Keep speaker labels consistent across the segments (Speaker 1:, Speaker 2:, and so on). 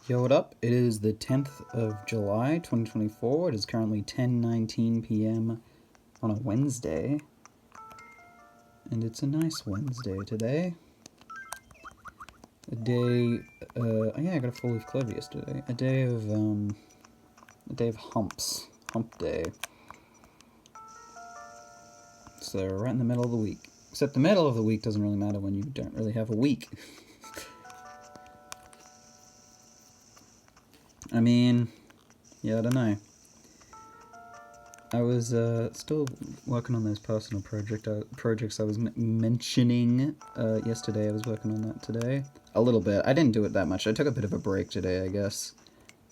Speaker 1: Yo, what up? It is the 10th of July, 2024. It is currently 10:19 p.m. on a Wednesday. And it's a nice Wednesday today. A day, oh yeah, I got a full leaf clover yesterday. A day of humps. Hump day. So, right in the middle of the week. Except the middle of the week doesn't really matter when you don't really have a week. I mean, yeah, I don't know. I was still working on those personal projects I was mentioning yesterday. I was working on that today. A little bit. I didn't do it that much. I took a bit of a break today, I guess.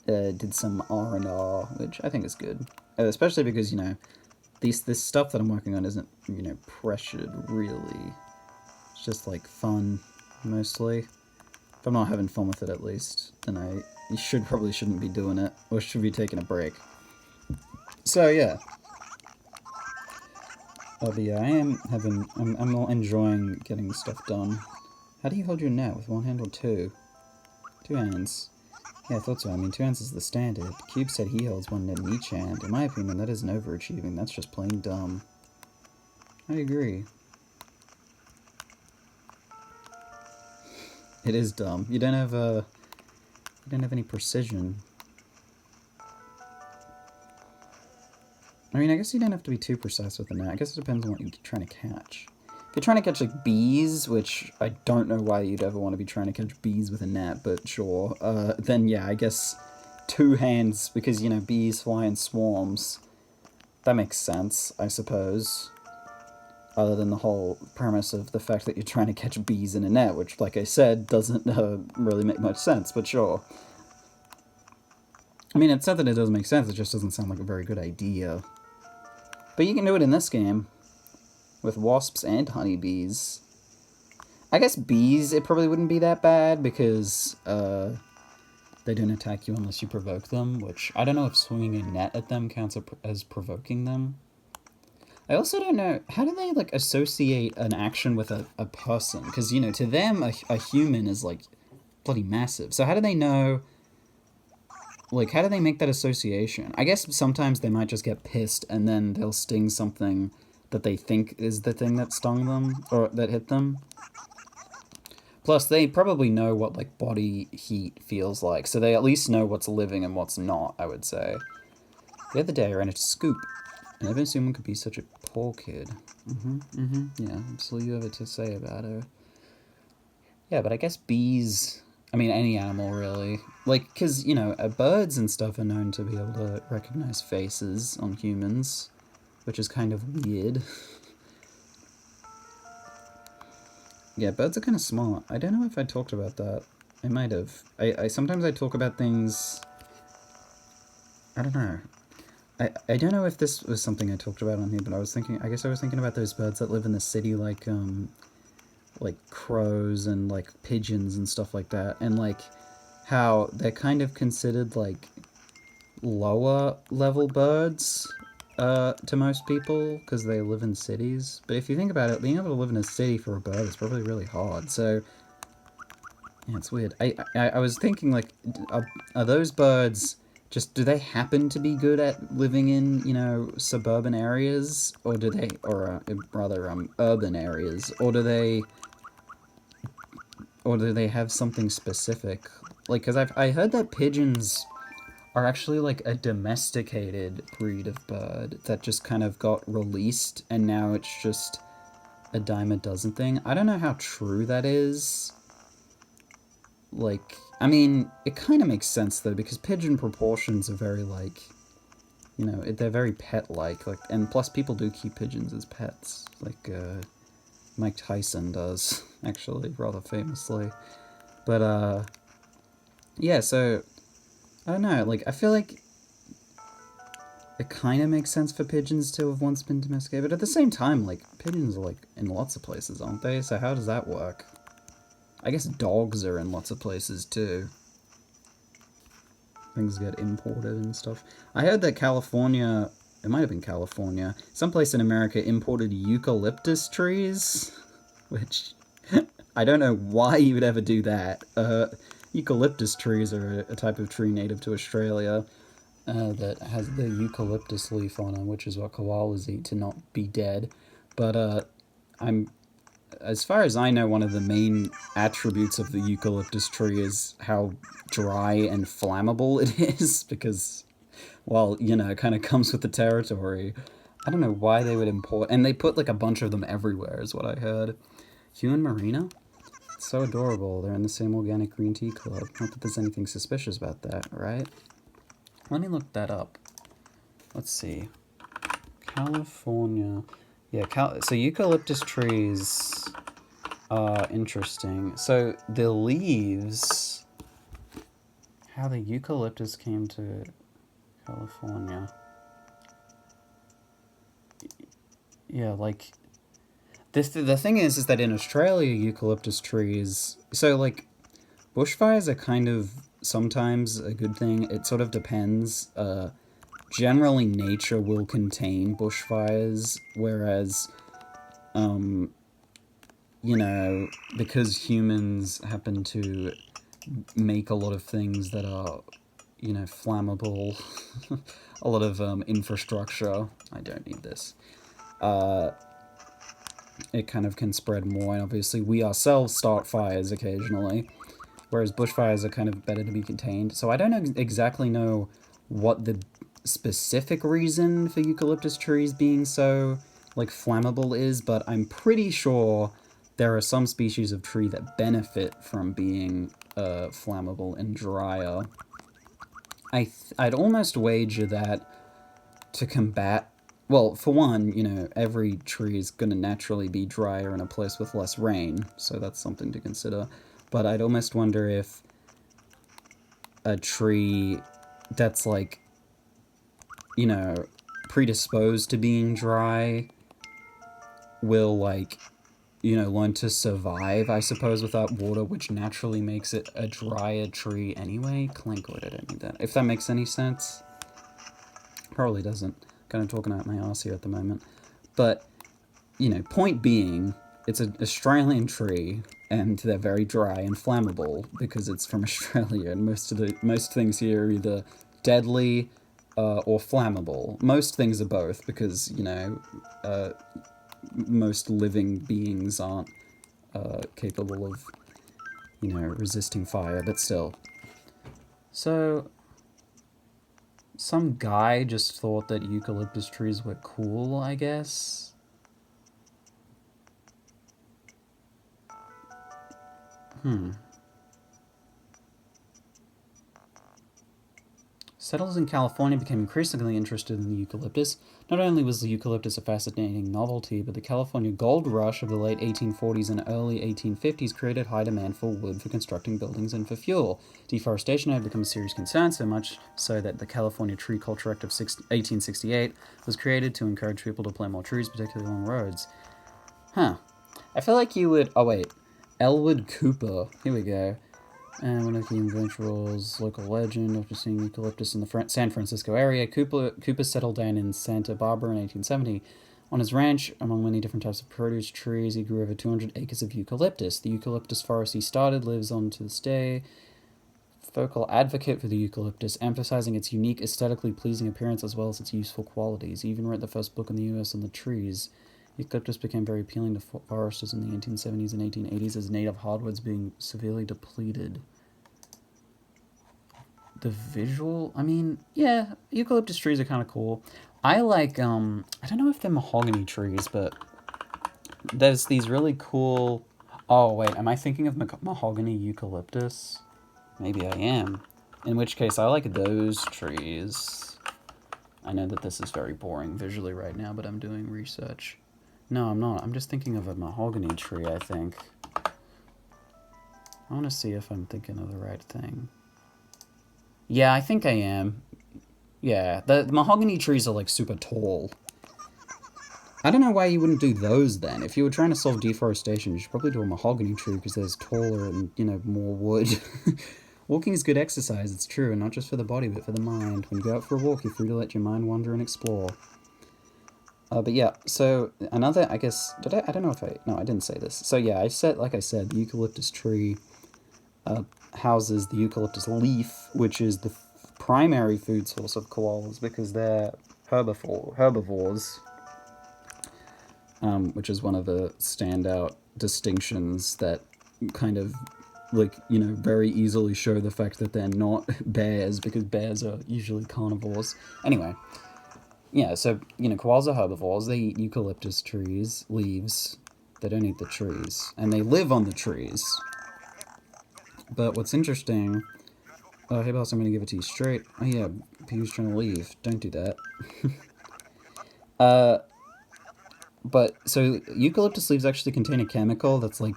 Speaker 1: Did some R&R, which I think is good. Especially because, this stuff that I'm working on isn't, pressured, really. It's just, like, fun, mostly. If I'm not having fun with it, at least, then I probably shouldn't be doing it, or should be taking a break. So, yeah. But yeah, I'm enjoying getting stuff done. How do you hold your net? With one hand or two? Two hands. Yeah, I thought so. I mean, two hands is the standard. Cube said he holds one net in each hand. In my opinion, that isn't overachieving. That's just plain dumb. I agree. It is dumb. You don't have any precision. I mean, I guess you don't have to be too precise with the net. I guess it depends on what you're trying to catch. If you're trying to catch, like, bees, which I don't know why you'd ever want to be trying to catch bees with a net, but sure, then yeah, I guess two hands, because, bees fly in swarms. That makes sense, I suppose. Other than the whole premise of the fact that you're trying to catch bees in a net, which, like I said, doesn't really make much sense, but sure. I mean, it's not that it doesn't make sense, it just doesn't sound like a very good idea. But you can do it in this game. With wasps and honeybees. I guess bees, it probably wouldn't be that bad, because, they don't attack you unless you provoke them, which I don't know if swinging a net at them counts as provoking them. I also don't know, how do they, like, associate an action with a person? Because, to them, a human is, like, bloody massive. So how do they know, like, how do they make that association? I guess sometimes they might just get pissed, and then they'll sting something that they think is the thing that stung them, or that hit them. Plus, they probably know what, like, body heat feels like, so they at least know what's living and what's not, I would say. The other day I ran into Scoop. I never assumed one could be such a poor kid. Yeah, that's all you have to say about her. Yeah, but I guess bees... I mean, any animal, really. Like, because, birds and stuff are known to be able to recognize faces on humans, which is kind of weird. Yeah, birds are kind of smart. I don't know if I talked about that. I might have. Sometimes I talk about things... I don't know. I don't know if this was something I talked about on here, but I guess I was thinking about those birds that live in the city, like crows and, like, pigeons and stuff like that, and, like, how they're kind of considered, like, lower level birds to most people, because they live in cities. But if you think about it, being able to live in a city for a bird is probably really hard, so... Yeah, it's weird. I was thinking, like, are those birds... Just, do they happen to be good at living in, suburban areas? Or do they... Or, rather, urban areas? Or do they have something specific? Like, because I heard that pigeons are actually, like, a domesticated breed of bird that just kind of got released, and now it's just a dime a dozen thing. I don't know how true that is. Like, I mean, it kind of makes sense, though, because pigeon proportions are very, like, they're very pet-like, like, and plus people do keep pigeons as pets, like, Mike Tyson does, actually, rather famously. But, yeah, so, I don't know, like, I feel like it kind of makes sense for pigeons to have once been domesticated, but at the same time, like, pigeons are, like, in lots of places, aren't they? So how does that work? I guess dogs are in lots of places, too. Things get imported and stuff. I heard that California... It might have been California. Someplace in America imported eucalyptus trees. Which... I don't know why you would ever do that. Eucalyptus trees are a type of tree native to Australia that has the eucalyptus leaf on them, which is what koalas eat to not be dead. But I'm, as far as I know, one of the main attributes of the eucalyptus tree is how dry and flammable it is, because, well, you know, it kind of comes with the territory. I don't know why they would import, and they put like a bunch of them everywhere, is what I heard. Hugh and Marina? It's so adorable. They're in the same organic green tea club. Not that there's anything suspicious about that, right? Let me look that up. Let's see. California. Yeah, so eucalyptus trees are interesting. So the leaves, how the eucalyptus came to California. Yeah, like, the thing is that in Australia, eucalyptus trees, so like, bushfires are kind of sometimes a good thing. It sort of depends. Generally, nature will contain bushfires, whereas, you know, because humans happen to make a lot of things that are, you know, flammable, a lot of infrastructure. I don't need this. It kind of can spread more, and obviously we ourselves start fires occasionally, whereas bushfires are kind of better to be contained. So I don't exactly know what the specific reason for eucalyptus trees being so, like, flammable is, but I'm pretty sure there are some species of tree that benefit from being flammable and drier. I'd almost wager that to combat... Well, for one, you know, every tree is going to naturally be drier in a place with less rain, so that's something to consider. But I'd almost wonder if a tree that's, like, you know, predisposed to being dry will, like, you know, learn to survive, I suppose, without water, which naturally makes it a drier tree anyway. Clankoid, I don't need that. If that makes any sense. Probably doesn't. Kind of talking out my arse here at the moment. But, you know, point being, it's an Australian tree, and they're very dry and flammable because it's from Australia, and most things here are either deadly or flammable. Most things are both because, you know, most living beings aren't capable of, you know, resisting fire, but still. So, some guy just thought that eucalyptus trees were cool, I guess. Settlers in California became increasingly interested in the eucalyptus. Not only was the eucalyptus a fascinating novelty, but the California gold rush of the late 1840s and early 1850s created high demand for wood for constructing buildings and for fuel. Deforestation had become a serious concern, so much so that the California Tree Culture Act of 1868 was created to encourage people to plant more trees, particularly along roads. Huh. I feel like you would... Oh, wait. Elwood Cooper. Here we go. And one of the individuals, local legend, after seeing eucalyptus in the San Francisco area, Cooper settled down in Santa Barbara in 1870. On his ranch, among many different types of produce trees, he grew over 200 acres of eucalyptus. The eucalyptus forest he started lives on to this day. Vocal advocate for the eucalyptus, emphasizing its unique, aesthetically pleasing appearance as well as its useful qualities. He even wrote the first book in the U.S. on the trees. Eucalyptus became very appealing to foresters in the 1870s and 1880s as native hardwoods being severely depleted. The visual, I mean, yeah, eucalyptus trees are kind of cool. I like, I don't know if they're mahogany trees, but there's these really cool... Oh, wait, am I thinking of mahogany eucalyptus? Maybe I am. In which case, I like those trees. I know that this is very boring visually right now, but I'm doing research. No, I'm not. I'm just thinking of a mahogany tree, I think. I want to see if I'm thinking of the right thing. Yeah, I think I am. Yeah, the mahogany trees are, like, super tall. I don't know why you wouldn't do those, then. If you were trying to solve deforestation, you should probably do a mahogany tree, because there's taller and, you know, more wood. Walking is good exercise, it's true, and not just for the body, but for the mind. When you go out for a walk, you're free to let your mind wander and explore. But yeah, so another, I guess, I don't know if no, I didn't say this. So yeah, like I said, the eucalyptus tree houses the eucalyptus leaf, which is the primary food source of koalas because they're herbivores, which is one of the standout distinctions that kind of, like, very easily show the fact that they're not bears, because bears are usually carnivores. Anyway, yeah, so, koalas are herbivores. They eat eucalyptus trees, leaves. They don't eat the trees. And they live on the trees. But what's interesting... Oh, hey, boss, I'm going to give it to you straight. Oh, yeah, Peewee's trying to leave. Don't do that. But, so, eucalyptus leaves actually contain a chemical that's, like,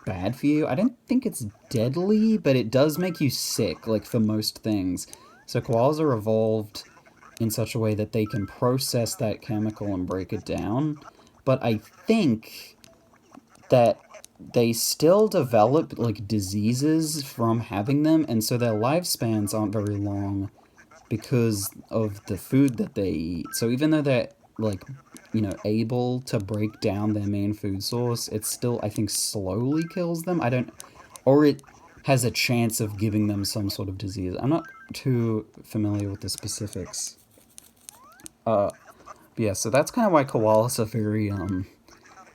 Speaker 1: bad for you. I don't think it's deadly, but it does make you sick, like, for most things. So koalas are evolved in such a way that they can process that chemical and break it down. But I think that they still develop, like, diseases from having them, and so their lifespans aren't very long because of the food that they eat. So even though they're, like, able to break down their main food source, it still, I think, slowly kills them. Or it has a chance of giving them some sort of disease. I'm not too familiar with the specifics. But yeah, so that's kind of why koalas are very,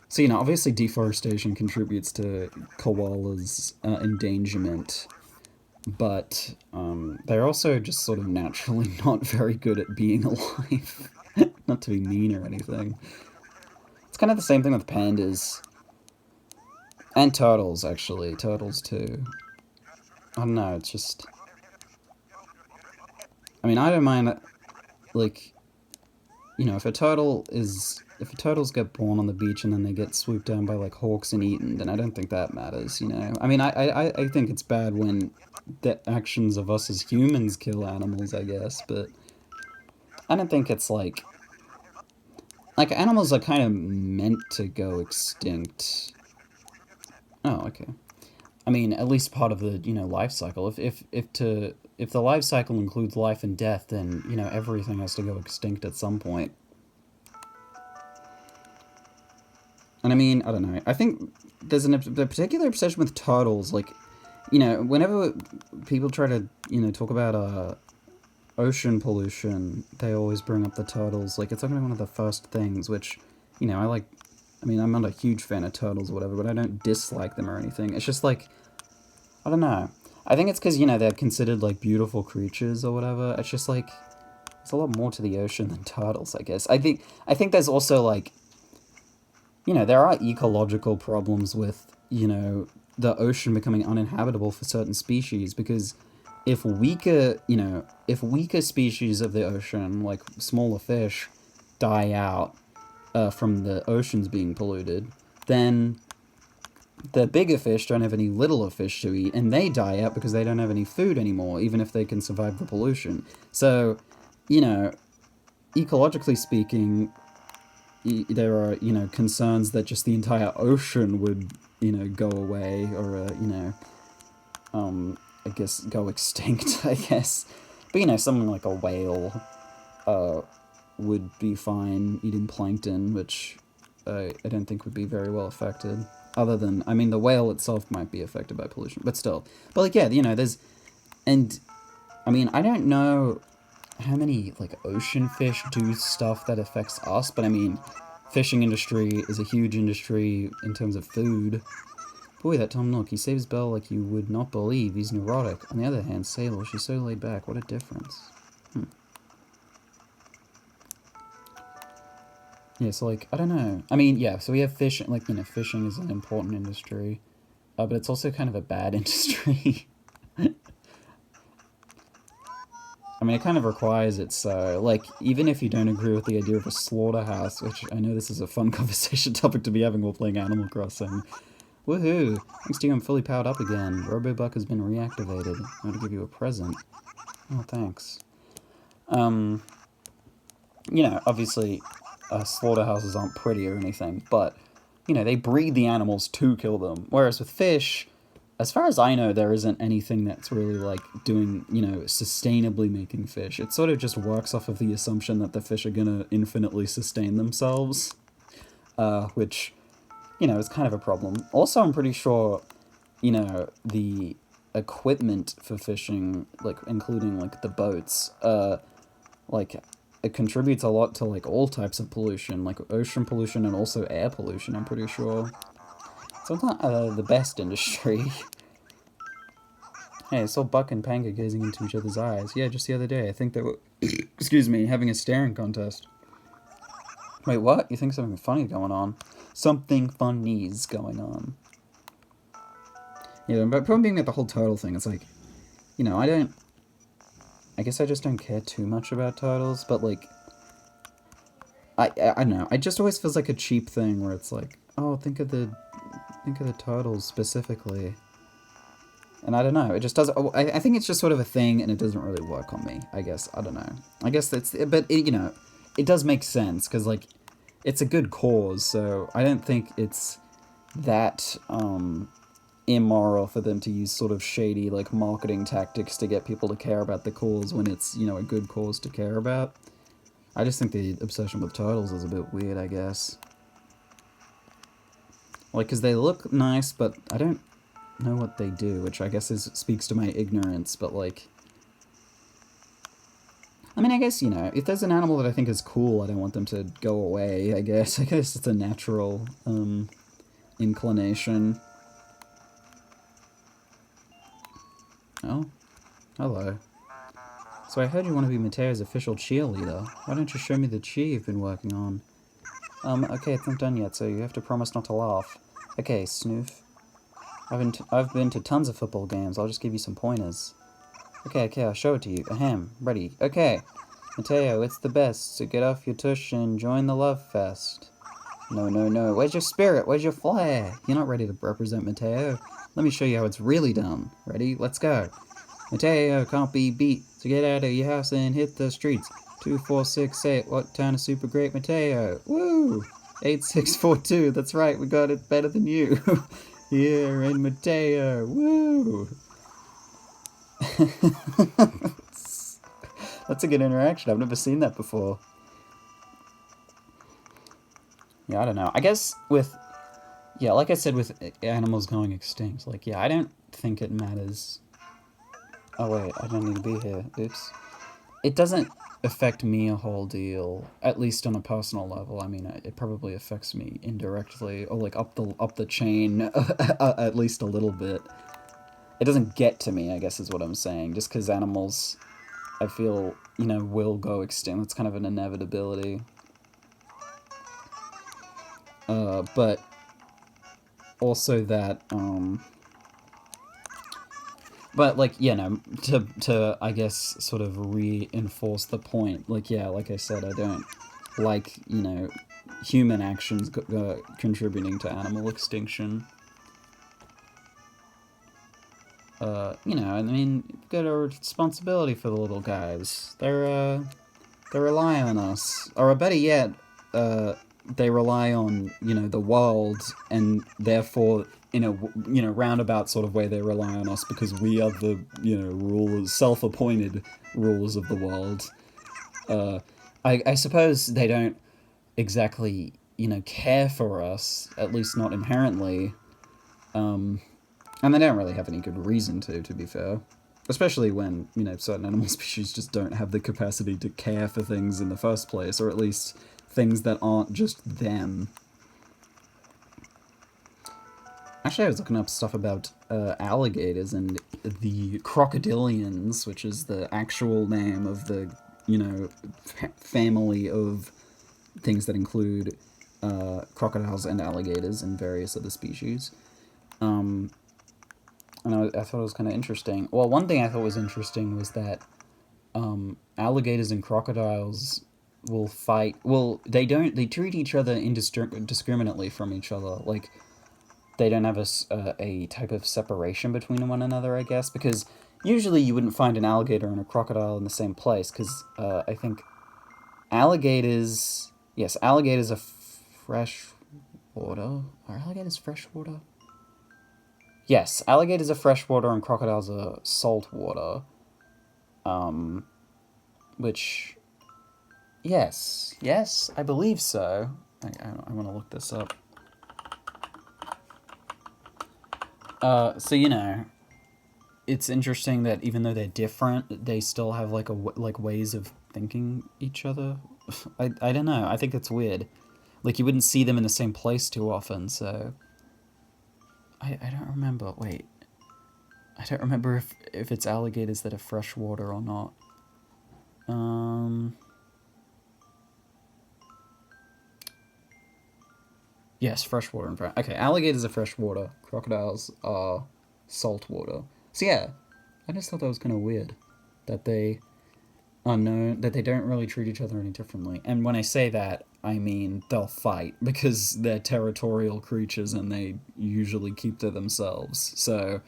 Speaker 1: so, obviously deforestation contributes to koalas' endangerment, but they're also just sort of naturally not very good at being alive. Not to be mean or anything. It's kind of the same thing with pandas. And turtles, actually. Turtles, too. I don't know, it's just... I mean, I don't mind, like... if if turtles get born on the beach and then they get swooped down by, like, hawks and eaten, then I don't think that matters, I mean, I think it's bad when the actions of us as humans kill animals, I guess, but I don't think it's, like, animals are kind of meant to go extinct. Oh, okay. I mean, at least part of the, life cycle. If the life cycle includes life and death, then, everything has to go extinct at some point. And I mean, I don't know. I think there's a particular obsession with turtles. Like, whenever people try to, talk about ocean pollution, they always bring up the turtles. Like, it's like one of the first things, which, I like. I mean, I'm not a huge fan of turtles or whatever, but I don't dislike them or anything. It's just like, I don't know. I think it's because, they're considered, like, beautiful creatures or whatever. It's just like, there's a lot more to the ocean than turtles, I guess. I think there's also, like, there are ecological problems with, the ocean becoming uninhabitable for certain species, because if weaker species of the ocean, like smaller fish, die out from the oceans being polluted, then the bigger fish don't have any littler fish to eat, and they die out because they don't have any food anymore, even if they can survive the pollution. So, ecologically speaking, there are, concerns that just the entire ocean would, go away, or, I guess, go extinct, I guess. But, something like a whale would be fine eating plankton, which I don't think would be very well affected. Other than, I mean, the whale itself might be affected by pollution, but still. But, like, yeah, there's... And, I mean, I don't know how many, like, ocean fish do stuff that affects us, but, I mean, fishing industry is a huge industry in terms of food. Boy, that Tom Nook, he saves Belle like you would not believe. He's neurotic. On the other hand, Sable, she's so laid back. What a difference. Yeah, so, like, I don't know. I mean, yeah, so we have fishing, like, fishing is an important industry. But it's also kind of a bad industry. I mean, it kind of requires it, so, like, even if you don't agree with the idea of a slaughterhouse, which I know this is a fun conversation topic to be having while playing Animal Crossing. Woohoo! Thanks to you, I'm fully powered up again. Robobuck has been reactivated. I'm going to give you a present. Oh, thanks. Obviously, slaughterhouses aren't pretty or anything, but, they breed the animals to kill them. Whereas with fish, as far as I know, there isn't anything that's really, like, doing, sustainably making fish. It sort of just works off of the assumption that the fish are gonna infinitely sustain themselves, which, is kind of a problem. Also, I'm pretty sure, the equipment for fishing, like, including, like, the boats, like, it contributes a lot to, like, all types of pollution, like ocean pollution and also air pollution, I'm pretty sure. So it's not the best industry. Hey, I saw Buck and Pango gazing into each other's eyes. Yeah, just the other day. I think they were, excuse me, having a staring contest. Wait, what? You think something funny going on? Something funny's going on. Yeah, but problem being with the whole turtle thing, it's like, you know, I guess I just don't care too much about turtles, but, like, I don't know. It just always feels like a cheap thing where it's like, oh, think of the turtles specifically. And I don't know, it just doesn't... I think it's just sort of a thing, and it doesn't really work on me, I guess. I don't know. I guess that's... But, you know, it does make sense, because, like, it's a good cause, so I don't think it's that, immoral for them to use sort of shady, like, marketing tactics to get people to care about the cause when it's, you know, a good cause to care about. I just think the obsession with turtles is a bit weird, I guess. Like, because they look nice, but I don't know what they do, which I guess speaks to my ignorance, but, like... I mean, I guess, you know, if there's an animal that I think is cool, I don't want them to go away, I guess. I guess it's a natural, inclination. Oh, hello. So I heard you want to be Mateio's official cheerleader. Why don't you show me the cheer you've been working on? Okay, it's not done yet, so you have to promise not to laugh. Okay, Snoof. I've been to tons of football games. I'll just give you some pointers. Okay, I'll show it to you. Ahem, ready. Okay. Mateiio, it's the best, so get off your tush and join the love fest. No. Where's your spirit? Where's your flair? You're not ready to represent Mateiio. Let me show you how it's really done. Ready? Let's go. Mateiio can't be beat, so get out of your house and hit the streets. 2468, what town is super great? Mateiio. Woo! 8642, that's right, we got it better than you. Here in Mateiio. Woo! That's a good interaction. I've never seen that before. Yeah, I don't know. I guess with... Yeah, like I said, with animals going extinct, like, yeah, I don't think it matters. Oh, wait, I don't need to be here. Oops. It doesn't affect me a whole deal, at least on a personal level. I mean, it probably affects me indirectly, or, like, up the chain, at least a little bit. It doesn't get to me, I guess is what I'm saying, just because animals, I feel, you know, will go extinct. It's kind of an inevitability. But also that, but, like, you know, to, I guess, sort of reinforce the point, like, yeah, like I said, I don't like, you know, human actions contributing to animal extinction. You know, I mean, we've got a responsibility for the little guys. They rely on us. Or better yet, they rely on, you know, the world, and therefore, in a, you know, roundabout sort of way, they rely on us because we are the, you know, rulers, self-appointed rulers of the world. I suppose they don't exactly, you know, care for us, at least not inherently. And they don't really have any good reason to be fair. Especially when, you know, certain animal species just don't have the capacity to care for things in the first place, or at least things that aren't just them. Actually, I was looking up stuff about alligators and the crocodilians, which is the actual name of the, you know, family of things that include crocodiles and alligators and various other species. And I thought it was kind of interesting. Well, one thing I thought was interesting was that alligators and crocodiles will fight. Well, they treat each other indiscriminately from each other. Like, they don't have a type of separation between one another, I guess, because usually you wouldn't find an alligator and a crocodile in the same place, because I think alligators... Yes, alligators are freshwater. Are alligators freshwater? Yes, alligators are freshwater and crocodiles are saltwater. Which... Yes, I believe so. I want to look this up. So, you know, it's interesting that even though they're different, they still have like like ways of thinking each other. I don't know. I think it's weird. Like you wouldn't see them in the same place too often, so I don't remember. Wait, I don't remember if it's alligators that are freshwater or not. Yes, freshwater and okay. Alligators are freshwater. Crocodiles are saltwater. So yeah, I just thought that was kind of weird that they are known that they don't really treat each other any differently. And when I say that, I mean they'll fight because they're territorial creatures and they usually keep to themselves. So,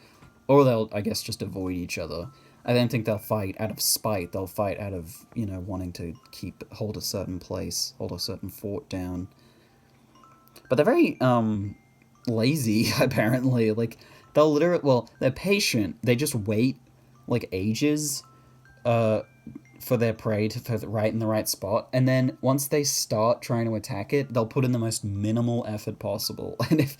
Speaker 1: or they'll, I guess, just avoid each other. I don't think they'll fight out of spite. They'll fight out of, wanting to hold a certain place, hold a certain fort down. But they're very lazy apparently. Like they'll literally, well, they're patient. They just wait like ages for their prey to right in the right spot, and then once they start trying to attack it, they'll put in the most minimal effort possible. And if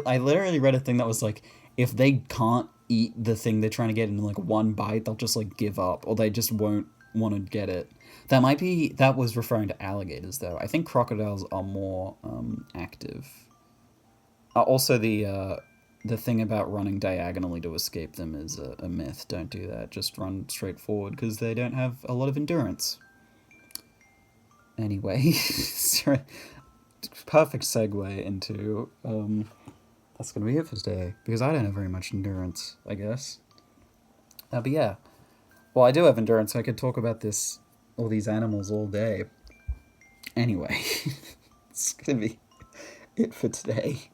Speaker 1: I literally read a thing that was like, if they can't eat the thing they're trying to get in like one bite, they'll just like give up, or they just won't want to get it. That was referring to alligators though. I think crocodiles are more active. Also, the thing about running diagonally to escape them is a myth. Don't do that. Just run straight forward because they don't have a lot of endurance. Anyway, perfect segue into that's gonna be it for today because I don't have very much endurance, I guess. But yeah, well, I do have endurance. So I could talk about all these animals all day. Anyway, it's gonna be it for today.